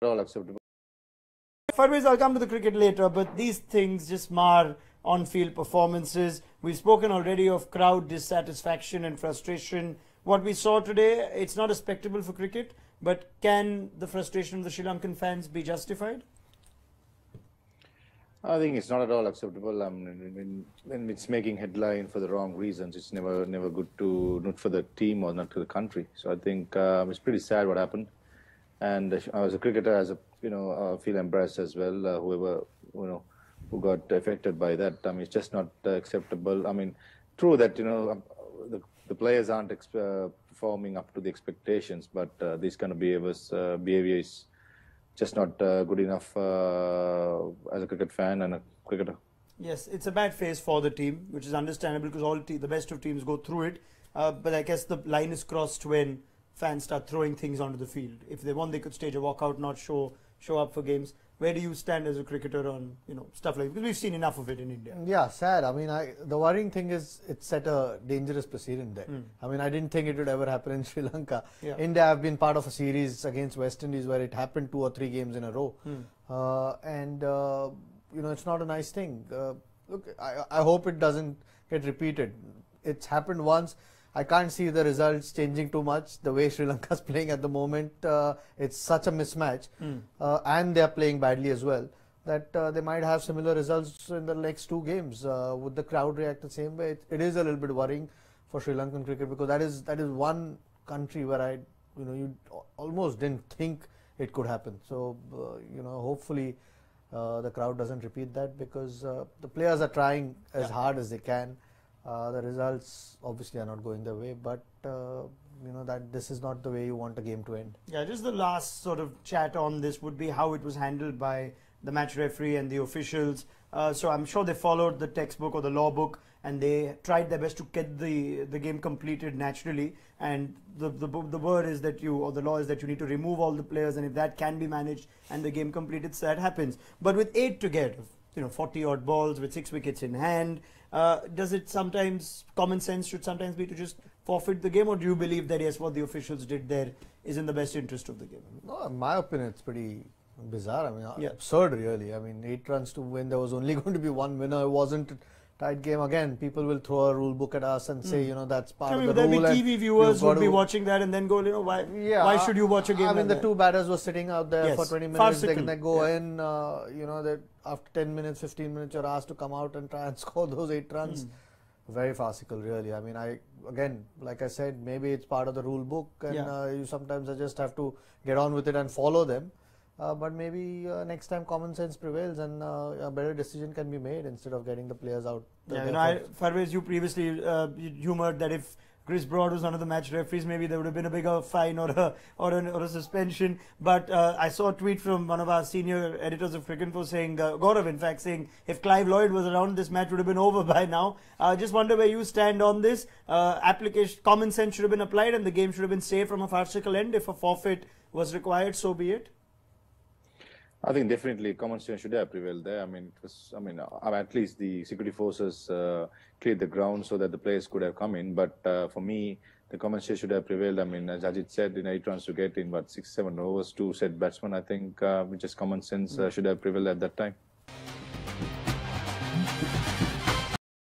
All acceptable. Farwez, I'll come to the cricket later, but these things just mar on-field performances. We've spoken already of crowd dissatisfaction and frustration. What we saw today, it's not a spectacle for cricket, but can the frustration of the Sri Lankan fans be justified? I think it's not at all acceptable. I mean, when it's making headline for the wrong reasons, it's never good to not for the team or not to the country. So I think it's pretty sad what happened. And as a cricketer, feel embarrassed as well. Whoever who got affected by that, I mean, it's just not acceptable. I mean, true that the players aren't performing up to the expectations, but this kind of behavior is just not good enough as a cricket fan and a cricketer. Yes, it's a bad phase for the team, which is understandable because the best of teams go through it. But I guess the line is crossed when fans start throwing things onto the field. If they want, they could stage a walkout, not show up for games. Where do you stand as a cricketer on stuff like that? Because we've seen enough of it in India. Yeah, sad. I mean, the worrying thing is it set a dangerous precedent there. I mean, I didn't think it would ever happen in Sri Lanka. Yeah. India have been part of a series against West Indies where it happened 2 or 3 games in a row. It's not a nice thing. Look, I hope it doesn't get repeated. It's happened once. I can't see the results changing too much. The way Sri Lanka is playing at the moment, it's such a mismatch, and they are playing badly as well, that they might have similar results in the next 2 games. Would the crowd react the same way? It is a little bit worrying for Sri Lankan cricket because that is one country where you almost didn't think it could happen. So hopefully the crowd doesn't repeat that because the players are trying as hard as they can. The results obviously are not going their way, but that this is not the way you want a game to end. Yeah, just the last sort of chat on this would be how it was handled by the match referee and the officials. So I'm sure they followed the textbook or the law book and they tried their best to get the game completed naturally. And the word is that the law is that you need to remove all the players, and if that can be managed and the game completed, so that happens. But with 8 to get, 40 odd balls with 6 wickets in hand, does it sometimes, common sense should sometimes be to just forfeit the game, or do you believe that yes, what the officials did there is in the best interest of the game? No, in my opinion, it's pretty bizarre. I mean, absurd really. I mean, 8 runs to win, there was only going to be 1 winner. It wasn't a tight game. Again, people will throw a rule book at us and say, that's part of the rule. TV viewers would be watching that and then go, why should you watch a game? I mean, like the 2 batters were sitting out there for 20 minutes. They go in, that after 10 minutes, 15 minutes, you're asked to come out and try and score those 8 runs. Very farcical, really. I mean, again, like I said, maybe it's part of the rule book, and you sometimes just have to get on with it and follow them. But maybe next time common sense prevails and a better decision can be made instead of getting the players out. Farwez, you previously humoured that if Chris Broad was one of the match referees, maybe there would have been a bigger fine or a suspension. But I saw a tweet from one of our senior editors of Cricinfo saying, Gaurav in fact, saying if Clive Lloyd was around, this match would have been over by now. Just wonder where you stand on this. Common sense should have been applied and the game should have been saved from a farcical end. If a forfeit was required, so be it. I think definitely common sense should have prevailed there. I mean, at least the security forces cleared the ground so that the players could have come in. But for me, the common sense should have prevailed. I mean, as Ajit said, 8 runs to get in, 6-7 overs, 2 set batsmen. I think just common sense should have prevailed at that time.